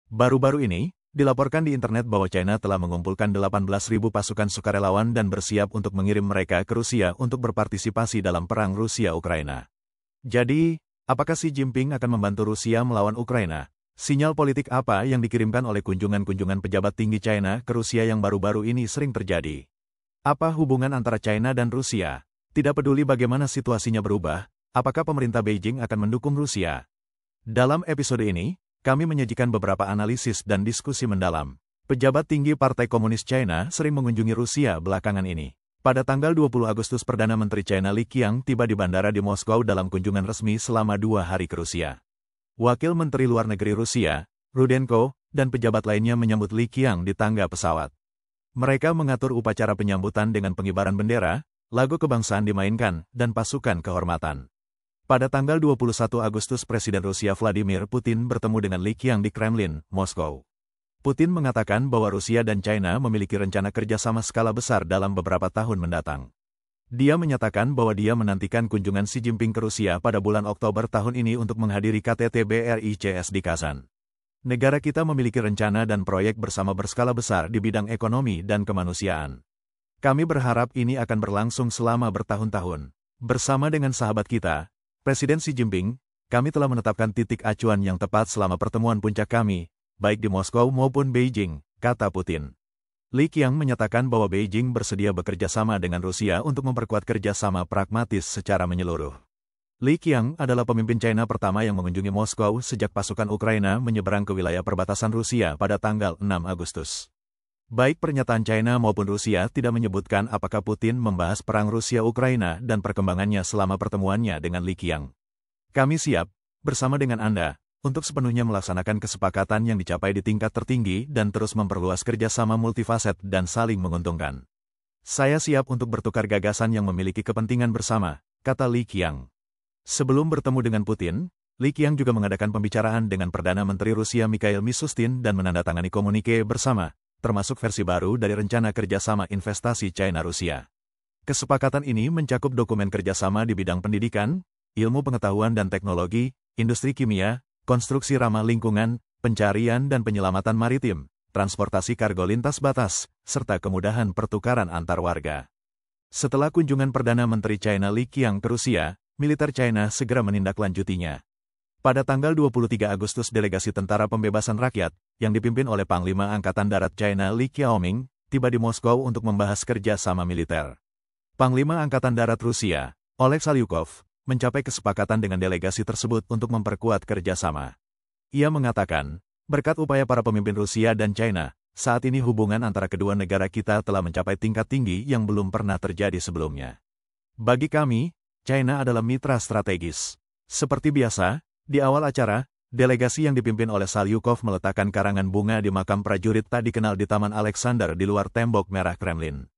Baru-baru ini, dilaporkan di internet bahwa China telah mengumpulkan 18.000 pasukan sukarelawan dan bersiap untuk mengirim mereka ke Rusia untuk berpartisipasi dalam perang Rusia-Ukraina. Jadi, apakah Xi Jinping akan membantu Rusia melawan Ukraina? Sinyal politik apa yang dikirimkan oleh kunjungan-kunjungan pejabat tinggi China ke Rusia yang baru-baru ini sering terjadi? Apa hubungan antara China dan Rusia? Tidak peduli bagaimana situasinya berubah, apakah pemerintah Beijing akan mendukung Rusia? Dalam episode ini, kami menyajikan beberapa analisis dan diskusi mendalam. Pejabat tinggi Partai Komunis China sering mengunjungi Rusia belakangan ini. Pada tanggal 20 Agustus Perdana Menteri China Li Qiang tiba di bandara di Moskow dalam kunjungan resmi selama 2 hari ke Rusia. Wakil Menteri Luar Negeri Rusia, Rudenko, dan pejabat lainnya menyambut Li Qiang di tangga pesawat. Mereka mengatur upacara penyambutan dengan pengibaran bendera, lagu kebangsaan dimainkan, dan pasukan kehormatan. Pada tanggal 21 Agustus Presiden Rusia Vladimir Putin bertemu dengan Li Qiang di Kremlin, Moskow. Putin mengatakan bahwa Rusia dan China memiliki rencana kerjasama skala besar dalam beberapa tahun mendatang. Dia menyatakan bahwa dia menantikan kunjungan Xi Jinping ke Rusia pada bulan Oktober tahun ini untuk menghadiri KTT BRICS di Kazan. Negara kita memiliki rencana dan proyek bersama berskala besar di bidang ekonomi dan kemanusiaan. Kami berharap ini akan berlangsung selama bertahun-tahun. Bersama dengan sahabat kita, Presiden Xi Jinping, kami telah menetapkan titik acuan yang tepat selama pertemuan puncak kami, baik di Moskow maupun Beijing, kata Putin. Li Qiang menyatakan bahwa Beijing bersedia bekerja sama dengan Rusia untuk memperkuat kerjasama pragmatis secara menyeluruh. Li Qiang adalah pemimpin China pertama yang mengunjungi Moskow sejak pasukan Ukraina menyeberang ke wilayah perbatasan Rusia pada tanggal 6 Agustus. Baik pernyataan China maupun Rusia tidak menyebutkan apakah Putin membahas perang Rusia-Ukraina dan perkembangannya selama pertemuannya dengan Li Qiang. Kami siap, bersama dengan Anda, untuk sepenuhnya melaksanakan kesepakatan yang dicapai di tingkat tertinggi dan terus memperluas kerjasama multifaset dan saling menguntungkan. Saya siap untuk bertukar gagasan yang memiliki kepentingan bersama, kata Li Qiang. Sebelum bertemu dengan Putin, Li Qiang juga mengadakan pembicaraan dengan Perdana Menteri Rusia Mikhail Mishustin dan menandatangani komunike bersama, termasuk versi baru dari rencana kerjasama investasi China-Rusia. Kesepakatan ini mencakup dokumen kerjasama di bidang pendidikan, ilmu pengetahuan dan teknologi, industri kimia, konstruksi ramah lingkungan, pencarian dan penyelamatan maritim, transportasi kargo lintas batas, serta kemudahan pertukaran antar warga. Setelah kunjungan Perdana Menteri China Li Qiang ke Rusia, militer China segera menindaklanjutinya. Pada tanggal 23 Agustus delegasi Tentara Pembebasan Rakyat, yang dipimpin oleh Panglima Angkatan Darat China Li Qiaoming, tiba di Moskow untuk membahas kerjasama militer. Panglima Angkatan Darat Rusia, Oleg Salyukov, mencapai kesepakatan dengan delegasi tersebut untuk memperkuat kerjasama. Ia mengatakan, berkat upaya para pemimpin Rusia dan China, saat ini hubungan antara kedua negara kita telah mencapai tingkat tinggi yang belum pernah terjadi sebelumnya. Bagi kami, China adalah mitra strategis. Seperti biasa, di awal acara, delegasi yang dipimpin oleh Salyukov meletakkan karangan bunga di makam prajurit tak dikenal di Taman Alexander di luar tembok merah Kremlin.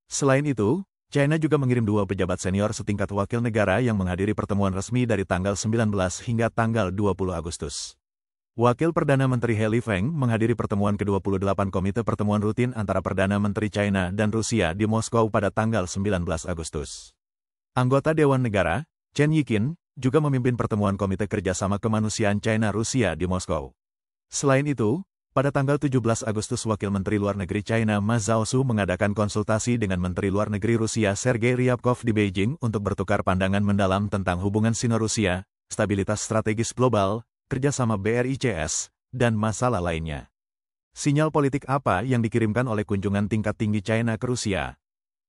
Selain itu, China juga mengirim 2 pejabat senior setingkat wakil negara yang menghadiri pertemuan resmi dari tanggal 19 hingga tanggal 20 Agustus. Wakil Perdana Menteri He Lifeng menghadiri pertemuan ke-28 Komite Pertemuan Rutin antara Perdana Menteri China dan Rusia di Moskow pada tanggal 19 Agustus. Anggota Dewan Negara, Chen Yiqin, juga memimpin pertemuan Komite Kerjasama Kemanusiaan China-Rusia di Moskow. Selain itu, pada tanggal 17 Agustus Wakil Menteri Luar Negeri China Ma Zhaosu mengadakan konsultasi dengan Menteri Luar Negeri Rusia Sergei Ryabkov di Beijing untuk bertukar pandangan mendalam tentang hubungan Sino-Rusia, stabilitas strategis global, kerjasama BRICS, dan masalah lainnya. Sinyal politik apa yang dikirimkan oleh kunjungan tingkat tinggi China ke Rusia?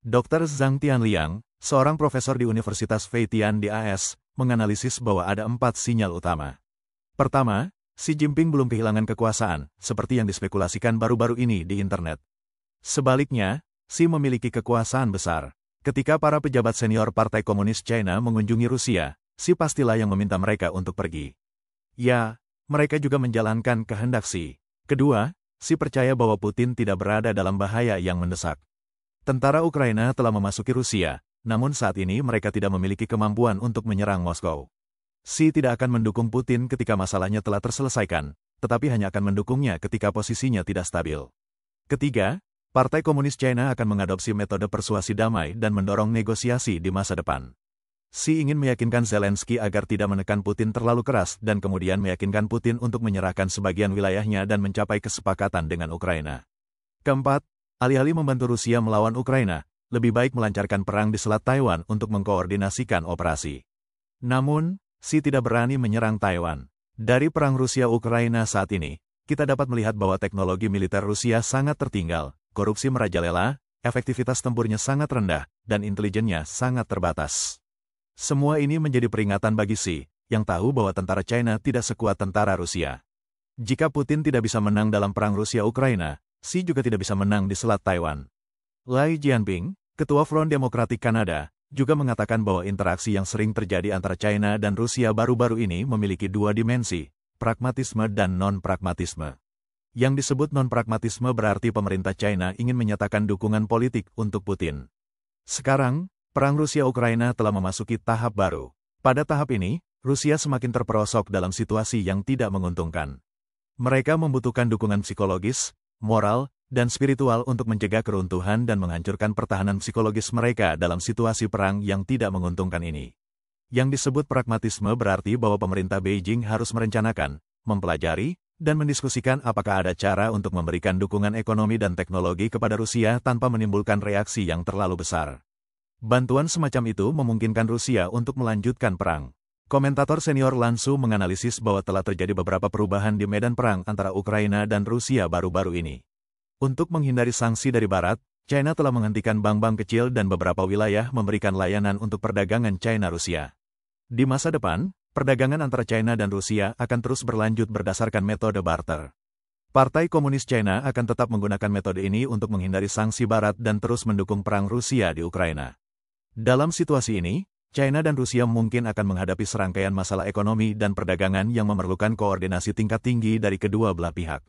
Dr. Zhang Tianliang, seorang profesor di Universitas Feitian di AS, menganalisis bahwa ada 4 sinyal utama. Pertama, Xi Jinping belum kehilangan kekuasaan, seperti yang dispekulasikan baru-baru ini di internet. Sebaliknya, Xi memiliki kekuasaan besar. Ketika para pejabat senior Partai Komunis China mengunjungi Rusia, Xi pastilah yang meminta mereka untuk pergi. Ya, mereka juga menjalankan kehendak Xi. Kedua, Xi percaya bahwa Putin tidak berada dalam bahaya yang mendesak. Tentara Ukraina telah memasuki Rusia, namun saat ini mereka tidak memiliki kemampuan untuk menyerang Moskow. Xi tidak akan mendukung Putin ketika masalahnya telah terselesaikan, tetapi hanya akan mendukungnya ketika posisinya tidak stabil. Ketiga, Partai Komunis China akan mengadopsi metode persuasi damai dan mendorong negosiasi di masa depan. Xi ingin meyakinkan Zelensky agar tidak menekan Putin terlalu keras dan kemudian meyakinkan Putin untuk menyerahkan sebagian wilayahnya dan mencapai kesepakatan dengan Ukraina. Keempat, alih-alih membantu Rusia melawan Ukraina, lebih baik melancarkan perang di Selat Taiwan untuk mengkoordinasikan operasi. Namun, Xi tidak berani menyerang Taiwan. Dari perang Rusia-Ukraina saat ini, kita dapat melihat bahwa teknologi militer Rusia sangat tertinggal, korupsi merajalela, efektivitas tempurnya sangat rendah, dan intelijennya sangat terbatas. Semua ini menjadi peringatan bagi Xi, yang tahu bahwa tentara China tidak sekuat tentara Rusia. Jika Putin tidak bisa menang dalam perang Rusia-Ukraina, Xi juga tidak bisa menang di Selat Taiwan. Lai Jianping, Ketua Front Demokratik Kanada, juga mengatakan bahwa interaksi yang sering terjadi antara China dan Rusia baru-baru ini memiliki dua dimensi, pragmatisme dan non-pragmatisme. Yang disebut non-pragmatisme berarti pemerintah China ingin menyatakan dukungan politik untuk Putin. Sekarang, perang Rusia-Ukraina telah memasuki tahap baru. Pada tahap ini, Rusia semakin terperosok dalam situasi yang tidak menguntungkan. Mereka membutuhkan dukungan psikologis, moral, dan spiritual untuk mencegah keruntuhan dan menghancurkan pertahanan psikologis mereka dalam situasi perang yang tidak menguntungkan ini. Yang disebut pragmatisme berarti bahwa pemerintah Beijing harus merencanakan, mempelajari, dan mendiskusikan apakah ada cara untuk memberikan dukungan ekonomi dan teknologi kepada Rusia tanpa menimbulkan reaksi yang terlalu besar. Bantuan semacam itu memungkinkan Rusia untuk melanjutkan perang. Komentator senior Lan Su menganalisis bahwa telah terjadi beberapa perubahan di medan perang antara Ukraina dan Rusia baru-baru ini. Untuk menghindari sanksi dari Barat, China telah menghentikan bank-bank kecil dan beberapa wilayah memberikan layanan untuk perdagangan China-Rusia. Di masa depan, perdagangan antara China dan Rusia akan terus berlanjut berdasarkan metode barter. Partai Komunis China akan tetap menggunakan metode ini untuk menghindari sanksi Barat dan terus mendukung perang Rusia di Ukraina. Dalam situasi ini, China dan Rusia mungkin akan menghadapi serangkaian masalah ekonomi dan perdagangan yang memerlukan koordinasi tingkat tinggi dari kedua belah pihak.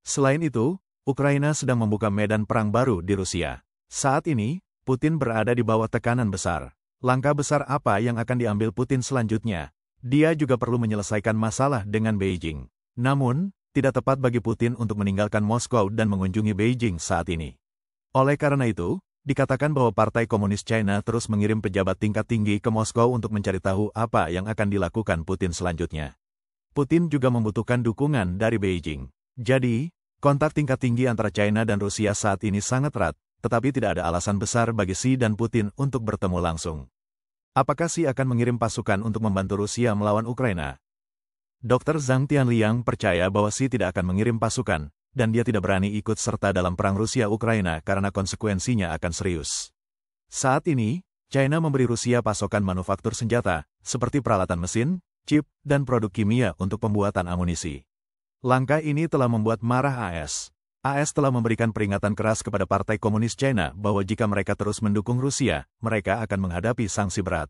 Selain itu, Ukraina sedang membuka medan perang baru di Rusia. Saat ini, Putin berada di bawah tekanan besar. Langkah besar apa yang akan diambil Putin selanjutnya? Dia juga perlu menyelesaikan masalah dengan Beijing. Namun, tidak tepat bagi Putin untuk meninggalkan Moskow dan mengunjungi Beijing saat ini. Oleh karena itu, dikatakan bahwa Partai Komunis China terus mengirim pejabat tingkat tinggi ke Moskow untuk mencari tahu apa yang akan dilakukan Putin selanjutnya. Putin juga membutuhkan dukungan dari Beijing. Jadi, kontak tingkat tinggi antara China dan Rusia saat ini sangat erat, tetapi tidak ada alasan besar bagi Xi dan Putin untuk bertemu langsung. Apakah Xi akan mengirim pasukan untuk membantu Rusia melawan Ukraina? Dr. Zhang Tianliang percaya bahwa Xi tidak akan mengirim pasukan, dan dia tidak berani ikut serta dalam perang Rusia-Ukraina karena konsekuensinya akan serius. Saat ini, China memberi Rusia pasokan manufaktur senjata, seperti peralatan mesin, chip, dan produk kimia untuk pembuatan amunisi. Langkah ini telah membuat marah AS. AS telah memberikan peringatan keras kepada Partai Komunis China bahwa jika mereka terus mendukung Rusia, mereka akan menghadapi sanksi berat.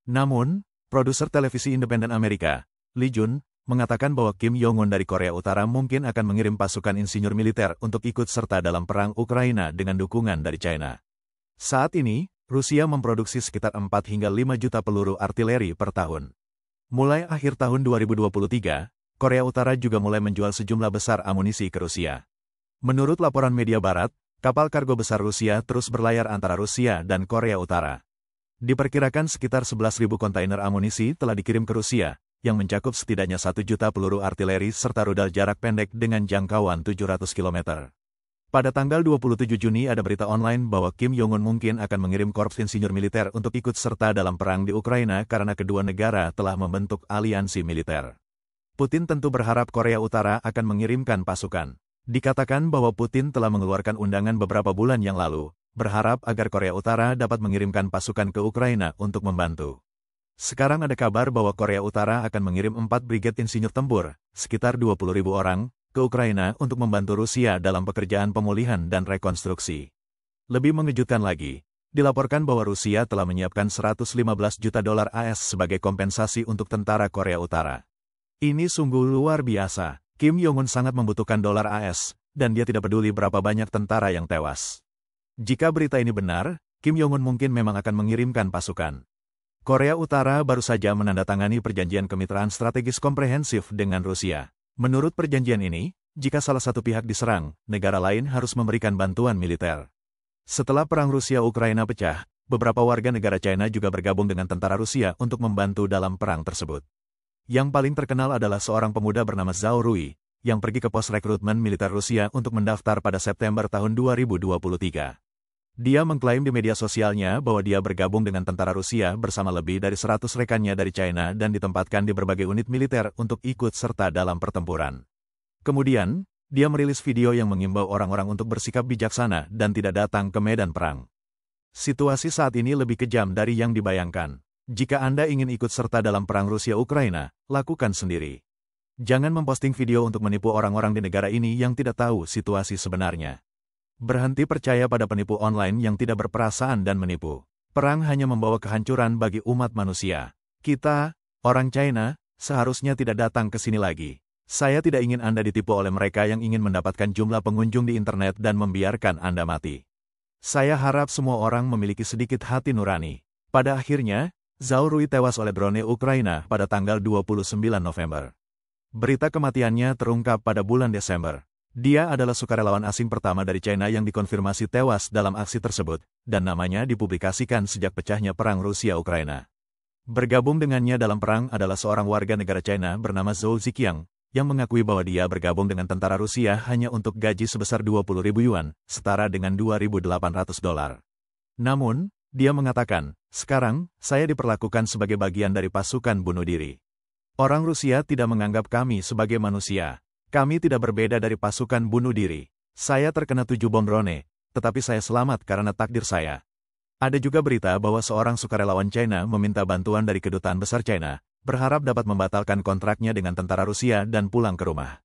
Namun, produser televisi independen Amerika, Lee Jun, mengatakan bahwa Kim Jong-un dari Korea Utara mungkin akan mengirim pasukan insinyur militer untuk ikut serta dalam perang Ukraina dengan dukungan dari China. Saat ini, Rusia memproduksi sekitar 4 hingga 5 juta peluru artileri per tahun. Mulai akhir tahun 2023, Korea Utara juga mulai menjual sejumlah besar amunisi ke Rusia. Menurut laporan media Barat, kapal kargo besar Rusia terus berlayar antara Rusia dan Korea Utara. Diperkirakan sekitar 11.000 kontainer amunisi telah dikirim ke Rusia, yang mencakup setidaknya 1 juta peluru artileri serta rudal jarak pendek dengan jangkauan 700 km. Pada tanggal 27 Juni ada berita online bahwa Kim Jong-un mungkin akan mengirim korps insinyur militer untuk ikut serta dalam perang di Ukraina karena kedua negara telah membentuk aliansi militer. Putin tentu berharap Korea Utara akan mengirimkan pasukan. Dikatakan bahwa Putin telah mengeluarkan undangan beberapa bulan yang lalu, berharap agar Korea Utara dapat mengirimkan pasukan ke Ukraina untuk membantu. Sekarang ada kabar bahwa Korea Utara akan mengirim 4 brigade insinyur tempur, sekitar 20.000 orang, ke Ukraina untuk membantu Rusia dalam pekerjaan pemulihan dan rekonstruksi. Lebih mengejutkan lagi, dilaporkan bahwa Rusia telah menyiapkan 115 juta dolar AS sebagai kompensasi untuk tentara Korea Utara. Ini sungguh luar biasa. Kim Jong-un sangat membutuhkan dolar AS, dan dia tidak peduli berapa banyak tentara yang tewas. Jika berita ini benar, Kim Jong-un mungkin memang akan mengirimkan pasukan. Korea Utara baru saja menandatangani perjanjian kemitraan strategis komprehensif dengan Rusia. Menurut perjanjian ini, jika salah satu pihak diserang, negara lain harus memberikan bantuan militer. Setelah perang Rusia-Ukraina pecah, beberapa warga negara China juga bergabung dengan tentara Rusia untuk membantu dalam perang tersebut. Yang paling terkenal adalah seorang pemuda bernama Zhao Rui, yang pergi ke pos rekrutmen militer Rusia untuk mendaftar pada September tahun 2023. Dia mengklaim di media sosialnya bahwa dia bergabung dengan tentara Rusia bersama lebih dari 100 rekannya dari China dan ditempatkan di berbagai unit militer untuk ikut serta dalam pertempuran. Kemudian, dia merilis video yang mengimbau orang-orang untuk bersikap bijaksana dan tidak datang ke medan perang. Situasi saat ini lebih kejam dari yang dibayangkan. Jika Anda ingin ikut serta dalam perang Rusia-Ukraina, lakukan sendiri. Jangan memposting video untuk menipu orang-orang di negara ini yang tidak tahu situasi sebenarnya. Berhenti percaya pada penipu online yang tidak berperasaan dan menipu. Perang hanya membawa kehancuran bagi umat manusia. Kita, orang China, seharusnya tidak datang ke sini lagi. Saya tidak ingin Anda ditipu oleh mereka yang ingin mendapatkan jumlah pengunjung di internet dan membiarkan Anda mati. Saya harap semua orang memiliki sedikit hati nurani. Pada akhirnya, Zhao Rui tewas oleh drone Ukraina pada tanggal 29 November. Berita kematiannya terungkap pada bulan Desember. Dia adalah sukarelawan asing pertama dari China yang dikonfirmasi tewas dalam aksi tersebut, dan namanya dipublikasikan sejak pecahnya perang Rusia-Ukraina. Bergabung dengannya dalam perang adalah seorang warga negara China bernama Zhou Ziqiang, yang mengakui bahwa dia bergabung dengan tentara Rusia hanya untuk gaji sebesar 20.000 yuan, setara dengan $2.800. Namun, dia mengatakan, "Sekarang, saya diperlakukan sebagai bagian dari pasukan bunuh diri. Orang Rusia tidak menganggap kami sebagai manusia. Kami tidak berbeda dari pasukan bunuh diri. Saya terkena 7 bom drone, tetapi saya selamat karena takdir saya." Ada juga berita bahwa seorang sukarelawan China meminta bantuan dari Kedutaan Besar China, berharap dapat membatalkan kontraknya dengan tentara Rusia dan pulang ke rumah.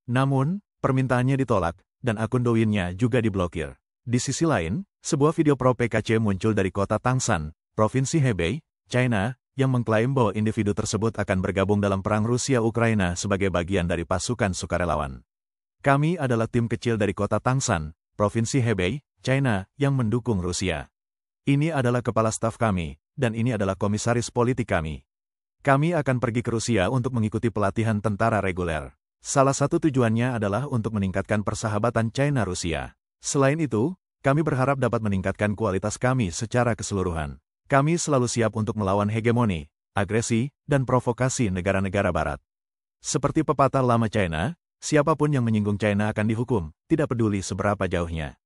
Namun, permintaannya ditolak, dan akun Douyin-nya juga diblokir. Di sisi lain, sebuah video pro PKC muncul dari kota Tangshan, Provinsi Hebei, China, yang mengklaim bahwa individu tersebut akan bergabung dalam perang Rusia-Ukraina sebagai bagian dari pasukan sukarelawan. "Kami adalah tim kecil dari kota Tangshan, Provinsi Hebei, China, yang mendukung Rusia. Ini adalah kepala staf kami, dan ini adalah komisaris politik kami. Kami akan pergi ke Rusia untuk mengikuti pelatihan tentara reguler. Salah satu tujuannya adalah untuk meningkatkan persahabatan China-Rusia. Selain itu, kami berharap dapat meningkatkan kualitas kami secara keseluruhan. Kami selalu siap untuk melawan hegemoni, agresi, dan provokasi negara-negara barat." Seperti pepatah lama China, siapapun yang menyinggung China akan dihukum, tidak peduli seberapa jauhnya.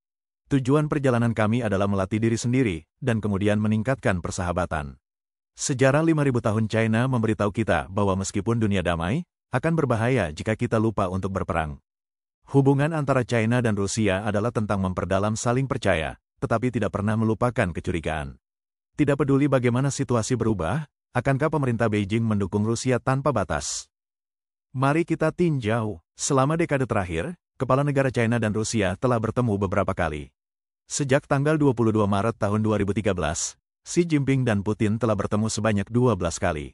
Tujuan perjalanan kami adalah melatih diri sendiri, dan kemudian meningkatkan persahabatan. Sejarah 5.000 tahun China memberitahu kita bahwa meskipun dunia damai, akan berbahaya jika kita lupa untuk berperang. Hubungan antara China dan Rusia adalah tentang memperdalam saling percaya, tetapi tidak pernah melupakan kecurigaan. Tidak peduli bagaimana situasi berubah, akankah pemerintah Beijing mendukung Rusia tanpa batas? Mari kita tinjau. Selama dekade terakhir, kepala negara China dan Rusia telah bertemu beberapa kali. Sejak tanggal 22 Maret tahun 2013, Xi Jinping dan Putin telah bertemu sebanyak 12 kali.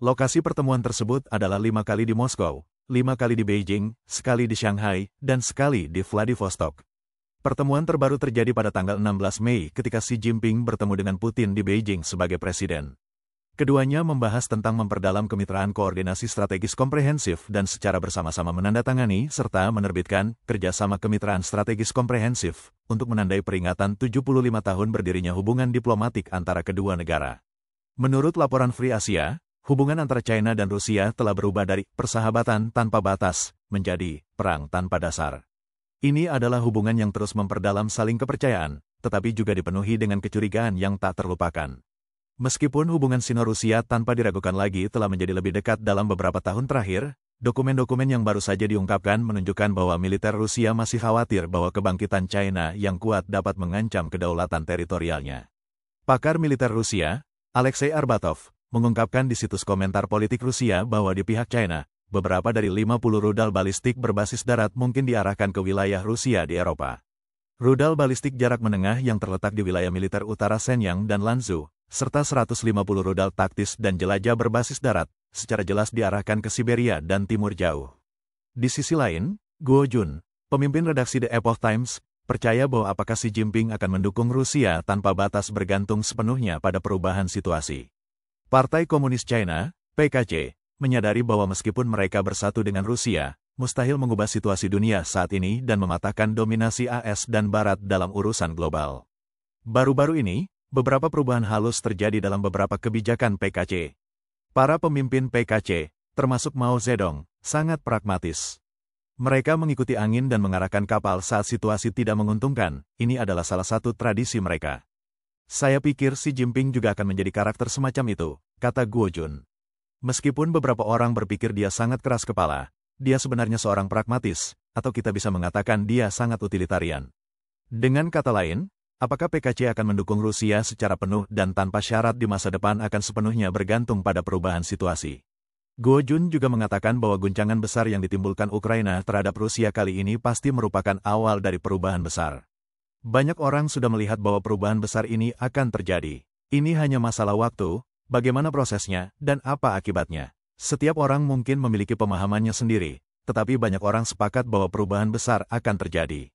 Lokasi pertemuan tersebut adalah 5 kali di Moskow, 5 kali di Beijing, sekali di Shanghai, dan sekali di Vladivostok. Pertemuan terbaru terjadi pada tanggal 16 Mei ketika Xi Jinping bertemu dengan Putin di Beijing sebagai presiden. Keduanya membahas tentang memperdalam kemitraan koordinasi strategis komprehensif dan secara bersama-sama menandatangani serta menerbitkan kerjasama kemitraan strategis komprehensif untuk menandai peringatan 75 tahun berdirinya hubungan diplomatik antara kedua negara. Menurut laporan Free Asia, hubungan antara China dan Rusia telah berubah dari persahabatan tanpa batas menjadi perang tanpa dasar. Ini adalah hubungan yang terus memperdalam saling kepercayaan, tetapi juga dipenuhi dengan kecurigaan yang tak terlupakan. Meskipun hubungan Sino-Rusia tanpa diragukan lagi telah menjadi lebih dekat dalam beberapa tahun terakhir, dokumen-dokumen yang baru saja diungkapkan menunjukkan bahwa militer Rusia masih khawatir bahwa kebangkitan China yang kuat dapat mengancam kedaulatan teritorialnya. Pakar militer Rusia, Alexei Arbatov, mengungkapkan di situs komentar politik Rusia bahwa di pihak China, beberapa dari 50 rudal balistik berbasis darat mungkin diarahkan ke wilayah Rusia di Eropa. Rudal balistik jarak menengah yang terletak di wilayah militer utara Shenyang dan Lanzhou, serta 150 rudal taktis dan jelajah berbasis darat, secara jelas diarahkan ke Siberia dan Timur Jauh. Di sisi lain, Guo Jun, pemimpin redaksi The Epoch Times, percaya bahwa apakah Xi Jinping akan mendukung Rusia tanpa batas bergantung sepenuhnya pada perubahan situasi. Partai Komunis China, PKC, menyadari bahwa meskipun mereka bersatu dengan Rusia, mustahil mengubah situasi dunia saat ini dan mematahkan dominasi AS dan Barat dalam urusan global. Baru-baru ini, Beberapa perubahan halus terjadi dalam beberapa kebijakan PKC. Para pemimpin PKC, termasuk Mao Zedong, sangat pragmatis. Mereka mengikuti angin dan mengarahkan kapal saat situasi tidak menguntungkan. Ini adalah salah satu tradisi mereka. Saya pikir Xi Jinping juga akan menjadi karakter semacam itu, kata Guo Jun. Meskipun beberapa orang berpikir dia sangat keras kepala, dia sebenarnya seorang pragmatis, atau kita bisa mengatakan dia sangat utilitarian. Dengan kata lain, apakah PKC akan mendukung Rusia secara penuh dan tanpa syarat di masa depan akan sepenuhnya bergantung pada perubahan situasi. Guo Jun juga mengatakan bahwa guncangan besar yang ditimbulkan Ukraina terhadap Rusia kali ini pasti merupakan awal dari perubahan besar. Banyak orang sudah melihat bahwa perubahan besar ini akan terjadi. Ini hanya masalah waktu, bagaimana prosesnya, dan apa akibatnya. Setiap orang mungkin memiliki pemahamannya sendiri, tetapi banyak orang sepakat bahwa perubahan besar akan terjadi.